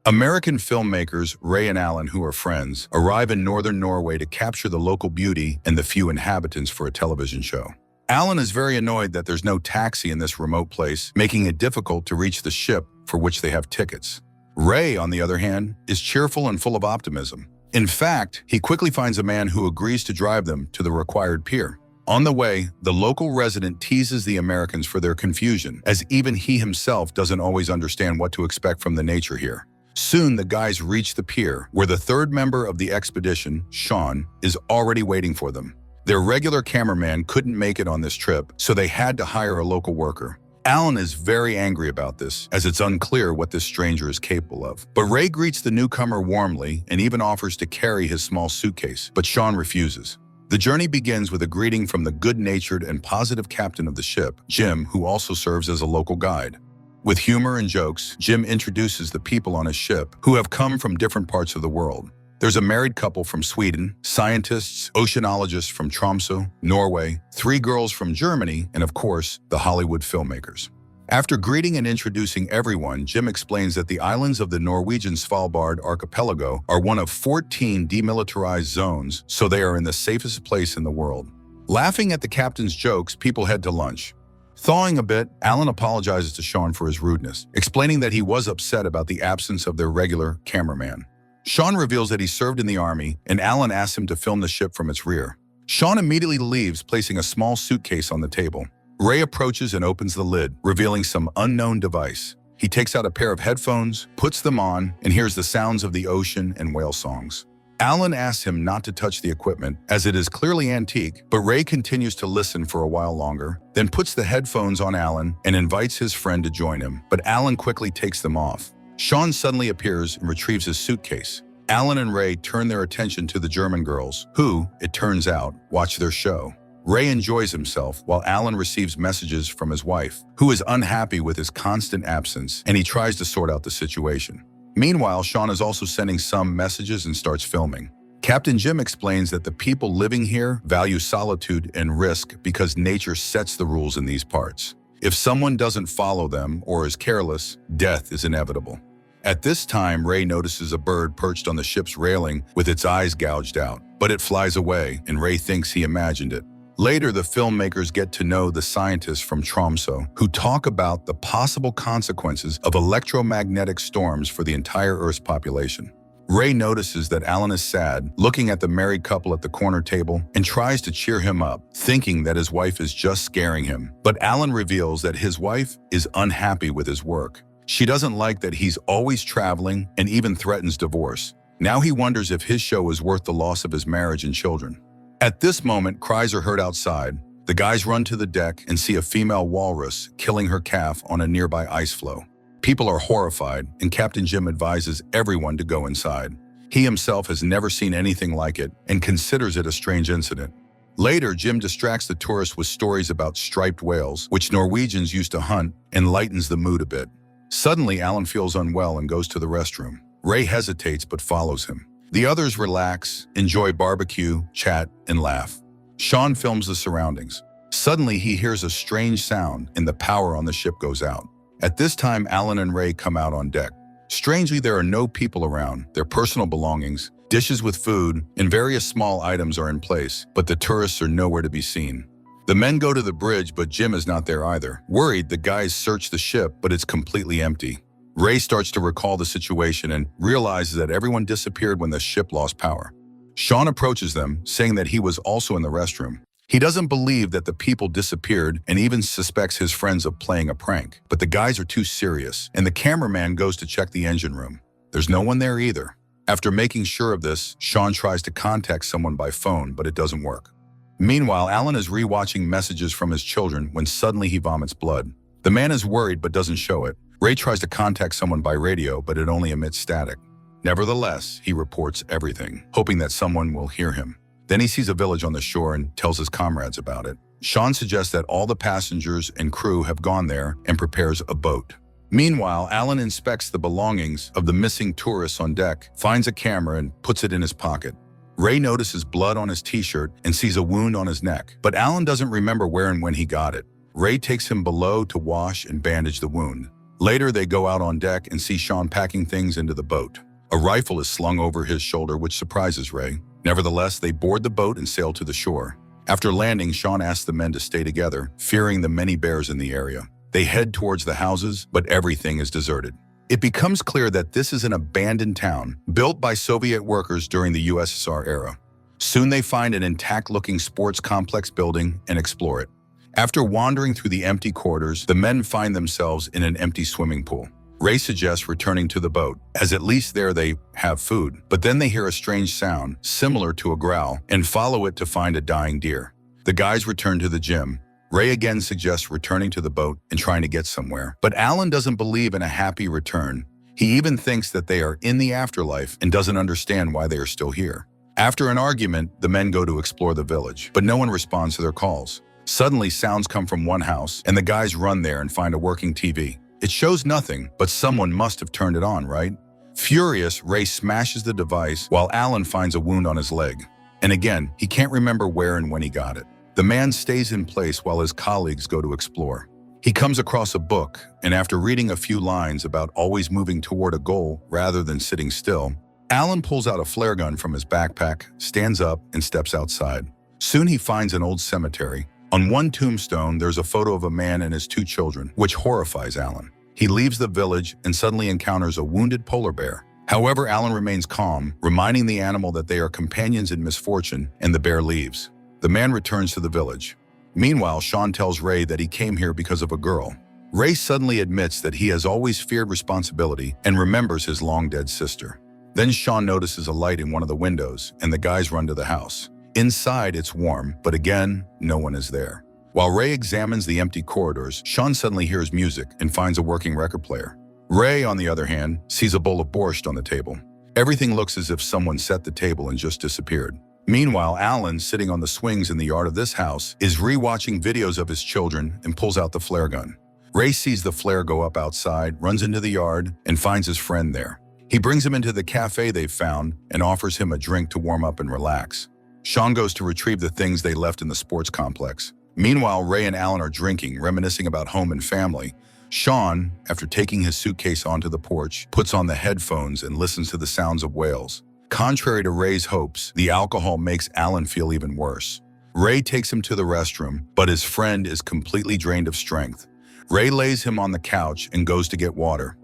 American filmmakers Ray and Alan, who are friends, arrive in northern Norway to capture the local beauty and the few inhabitants for a television show. Alan is very annoyed that there's no taxi in this remote place, making it difficult to reach the ship for which they have tickets. Ray, on the other hand, is cheerful and full of optimism. In fact, he quickly finds a man who agrees to drive them to the required pier. On the way, the local resident teases the Americans for their confusion, as even he himself doesn't always understand what to expect from the nature here. Soon, the guys reach the pier, where the third member of the expedition, Sean, is already waiting for them. Their regular cameraman couldn't make it on this trip, so they had to hire a local worker. Alan is very angry about this, as it's unclear what this stranger is capable of. But Ray greets the newcomer warmly and even offers to carry his small suitcase, but Sean refuses. The journey begins with a greeting from the good-natured and positive captain of the ship, Jim, who also serves as a local guide. With humor and jokes, Jim introduces the people on his ship, who have come from different parts of the world. There's a married couple from Sweden, scientists, oceanologists from Tromsø, Norway, 3 girls from Germany, and of course, the Hollywood filmmakers. After greeting and introducing everyone, Jim explains that the islands of the Norwegian Svalbard archipelago are one of 14 demilitarized zones, so they are in the safest place in the world. Laughing at the captain's jokes, people head to lunch. Thawing a bit, Alan apologizes to Sean for his rudeness, explaining that he was upset about the absence of their regular cameraman. Sean reveals that he served in the army, and Alan asks him to film the ship from its rear. Sean immediately leaves, placing a small suitcase on the table. Ray approaches and opens the lid, revealing some unknown device. He takes out a pair of headphones, puts them on, and hears the sounds of the ocean and whale songs. Alan asks him not to touch the equipment, as it is clearly antique, but Ray continues to listen for a while longer, then puts the headphones on Alan and invites his friend to join him, but Alan quickly takes them off. Sean suddenly appears and retrieves his suitcase. Alan and Ray turn their attention to the German girls, who, it turns out, watch their show. Ray enjoys himself while Alan receives messages from his wife, who is unhappy with his constant absence, and he tries to sort out the situation. Meanwhile, Sean is also sending some messages and starts filming. Captain Jim explains that the people living here value solitude and risk because nature sets the rules in these parts. If someone doesn't follow them or is careless, death is inevitable. At this time, Ray notices a bird perched on the ship's railing with its eyes gouged out, but it flies away, and Ray thinks he imagined it. Later, the filmmakers get to know the scientists from Tromsø, who talk about the possible consequences of electromagnetic storms for the entire Earth's population. Ray notices that Alan is sad, looking at the married couple at the corner table, and tries to cheer him up, thinking that his wife is just scaring him. But Alan reveals that his wife is unhappy with his work. She doesn't like that he's always traveling and even threatens divorce. Now he wonders if his show is worth the loss of his marriage and children. At this moment, cries are heard outside. The guys run to the deck and see a female walrus killing her calf on a nearby ice floe. People are horrified, and Captain Jim advises everyone to go inside. He himself has never seen anything like it and considers it a strange incident. Later, Jim distracts the tourists with stories about striped whales, which Norwegians used to hunt, and lightens the mood a bit. Suddenly, Alan feels unwell and goes to the restroom. Ray hesitates but follows him. The others relax, enjoy barbecue, chat, and laugh. Sean films the surroundings. Suddenly, he hears a strange sound, and the power on the ship goes out. At this time, Alan and Ray come out on deck. Strangely, there are no people around. Their personal belongings, dishes with food, and various small items are in place, but the tourists are nowhere to be seen. The men go to the bridge, but Jim is not there either. Worried, the guys search the ship, but it's completely empty. Ray starts to recall the situation and realizes that everyone disappeared when the ship lost power. Sean approaches them, saying that he was also in the restroom. He doesn't believe that the people disappeared and even suspects his friends of playing a prank. But the guys are too serious, and the cameraman goes to check the engine room. There's no one there either. After making sure of this, Sean tries to contact someone by phone, but it doesn't work. Meanwhile, Alan is rewatching messages from his children when suddenly he vomits blood. The man is worried but doesn't show it. Ray tries to contact someone by radio, but it only emits static. Nevertheless, he reports everything, hoping that someone will hear him. Then he sees a village on the shore and tells his comrades about it. Sean suggests that all the passengers and crew have gone there and prepares a boat. Meanwhile, Alan inspects the belongings of the missing tourists on deck, finds a camera, and puts it in his pocket. Ray notices blood on his t-shirt and sees a wound on his neck, but Alan doesn't remember where and when he got it. Ray takes him below to wash and bandage the wound. Later, they go out on deck and see Sean packing things into the boat. A rifle is slung over his shoulder, which surprises Ray. Nevertheless, they board the boat and sail to the shore. After landing, Sean asks the men to stay together, fearing the many bears in the area. They head towards the houses, but everything is deserted. It becomes clear that this is an abandoned town, built by Soviet workers during the USSR era. Soon they find an intact-looking sports complex building and explore it. After wandering through the empty quarters, the men find themselves in an empty swimming pool. Ray suggests returning to the boat, as at least there they have food. But then they hear a strange sound, similar to a growl, and follow it to find a dying deer. The guys return to the gym. Ray again suggests returning to the boat and trying to get somewhere. But Alan doesn't believe in a happy return. He even thinks that they are in the afterlife and doesn't understand why they are still here. After an argument, the men go to explore the village, but no one responds to their calls. Suddenly, sounds come from one house, and the guys run there and find a working TV. It shows nothing, but someone must have turned it on, right? Furious, Ray smashes the device while Alan finds a wound on his leg. And again, he can't remember where and when he got it. The man stays in place while his colleagues go to explore. He comes across a book, and after reading a few lines about always moving toward a goal rather than sitting still, Alan pulls out a flare gun from his backpack, stands up, and steps outside. Soon he finds an old cemetery. On one tombstone, there's a photo of a man and his two children, which horrifies Alan. He leaves the village and suddenly encounters a wounded polar bear. However, Alan remains calm, reminding the animal that they are companions in misfortune, and the bear leaves. The man returns to the village. Meanwhile, Sean tells Ray that he came here because of a girl. Ray suddenly admits that he has always feared responsibility and remembers his long-dead sister. Then Sean notices a light in one of the windows, and the guys run to the house. Inside, it's warm, but again, no one is there. While Ray examines the empty corridors, Sean suddenly hears music and finds a working record player. Ray, on the other hand, sees a bowl of borscht on the table. Everything looks as if someone set the table and just disappeared. Meanwhile, Alan, sitting on the swings in the yard of this house, is re-watching videos of his children and pulls out the flare gun. Ray sees the flare go up outside, runs into the yard, and finds his friend there. He brings him into the cafe they've found and offers him a drink to warm up and relax. Sean goes to retrieve the things they left in the sports complex. Meanwhile, Ray and Alan are drinking, reminiscing about home and family. Sean, after taking his suitcase onto the porch, puts on the headphones and listens to the sounds of whales. Contrary to Ray's hopes, the alcohol makes Alan feel even worse. Ray takes him to the restroom, but his friend is completely drained of strength. Ray lays him on the couch and goes to get water.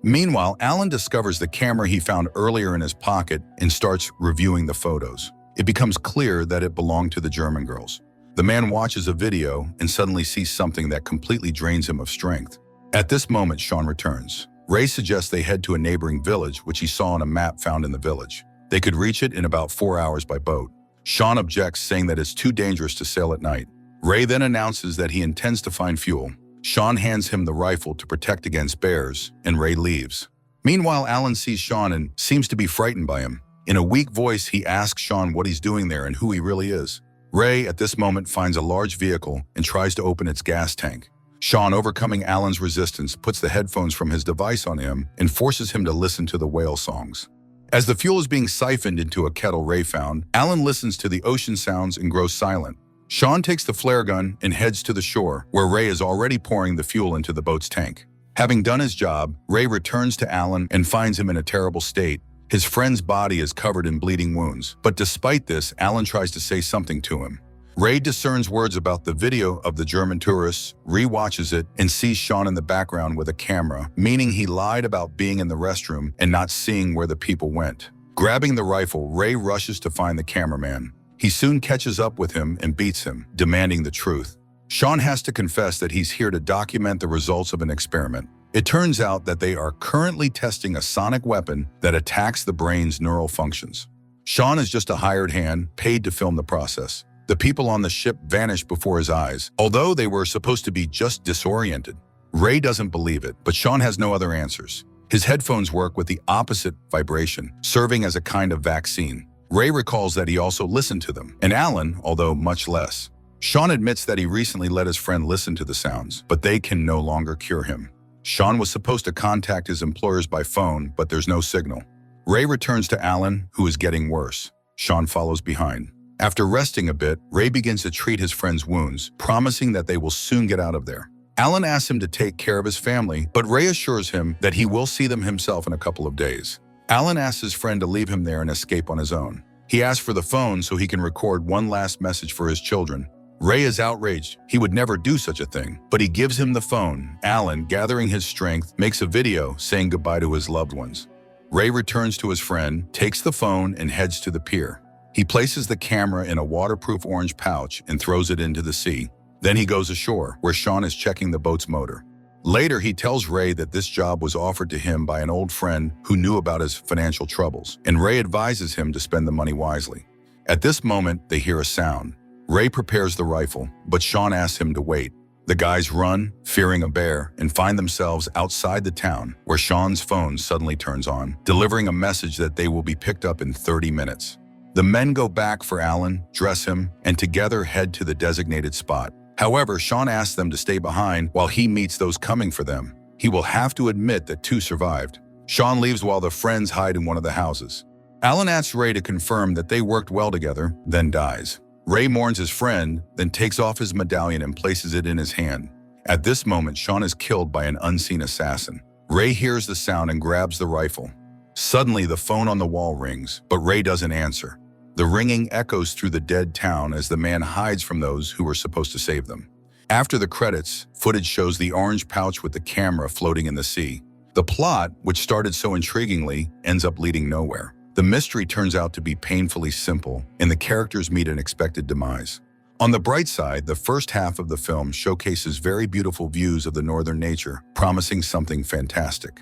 Meanwhile, Alan discovers the camera he found earlier in his pocket and starts reviewing the photos. It becomes clear that it belonged to the German girls. The man watches a video and suddenly sees something that completely drains him of strength. At this moment, Sean returns. Ray suggests they head to a neighboring village, which he saw on a map found in the village. They could reach it in about 4 hours by boat. Sean objects, saying that it's too dangerous to sail at night. Ray then announces that he intends to find fuel. Sean hands him the rifle to protect against bears, and Ray leaves. Meanwhile, Alan sees Sean and seems to be frightened by him. In a weak voice, he asks Sean what he's doing there and who he really is. Ray, at this moment, finds a large vehicle and tries to open its gas tank. Sean, overcoming Alan's resistance, puts the headphones from his device on him and forces him to listen to the whale songs. As the fuel is being siphoned into a kettle Ray found, Alan listens to the ocean sounds and grows silent. Sean takes the flare gun and heads to the shore, where Ray is already pouring the fuel into the boat's tank. Having done his job, Ray returns to Alan and finds him in a terrible state. His friend's body is covered in bleeding wounds, but despite this, Alan tries to say something to him. Ray discerns words about the video of the German tourists, re-watches it, and sees Sean in the background with a camera, meaning he lied about being in the restroom and not seeing where the people went. Grabbing the rifle, Ray rushes to find the cameraman. He soon catches up with him and beats him, demanding the truth. Sean has to confess that he's here to document the results of an experiment. It turns out that they are currently testing a sonic weapon that attacks the brain's neural functions. Sean is just a hired hand, paid to film the process. The people on the ship vanish before his eyes, although they were supposed to be just disoriented. Ray doesn't believe it, but Sean has no other answers. His headphones work with the opposite vibration, serving as a kind of vaccine. Ray recalls that he also listened to them, and Alan, although much less. Sean admits that he recently let his friend listen to the sounds, but they can no longer cure him. Sean was supposed to contact his employers by phone, but there's no signal. Ray returns to Alan, who is getting worse. Sean follows behind. After resting a bit, Ray begins to treat his friend's wounds, promising that they will soon get out of there. Alan asks him to take care of his family, but Ray assures him that he will see them himself in a couple of days. Alan asks his friend to leave him there and escape on his own. He asks for the phone so he can record one last message for his children. Ray is outraged. He would never do such a thing, but he gives him the phone. Alan, gathering his strength, makes a video saying goodbye to his loved ones. Ray returns to his friend, takes the phone, and heads to the pier. He places the camera in a waterproof orange pouch and throws it into the sea. Then he goes ashore, where Sean is checking the boat's motor. Later, he tells Ray that this job was offered to him by an old friend who knew about his financial troubles, and Ray advises him to spend the money wisely. At this moment, they hear a sound. Ray prepares the rifle, but Sean asks him to wait. The guys run, fearing a bear, and find themselves outside the town, where Sean's phone suddenly turns on, delivering a message that they will be picked up in 30 minutes. The men go back for Alan, dress him, and together head to the designated spot. However, Sean asks them to stay behind while he meets those coming for them. He will have to admit that 2 survived. Sean leaves while the friends hide in one of the houses. Alan asks Ray to confirm that they worked well together, then dies. Ray mourns his friend, then takes off his medallion and places it in his hand. At this moment, Sean is killed by an unseen assassin. Ray hears the sound and grabs the rifle. Suddenly, the phone on the wall rings, but Ray doesn't answer. The ringing echoes through the dead town as the man hides from those who were supposed to save them. After the credits, footage shows the orange pouch with the camera floating in the sea. The plot, which started so intriguingly, ends up leading nowhere. The mystery turns out to be painfully simple, and the characters meet an expected demise. On the bright side, the first half of the film showcases very beautiful views of the northern nature, promising something fantastic.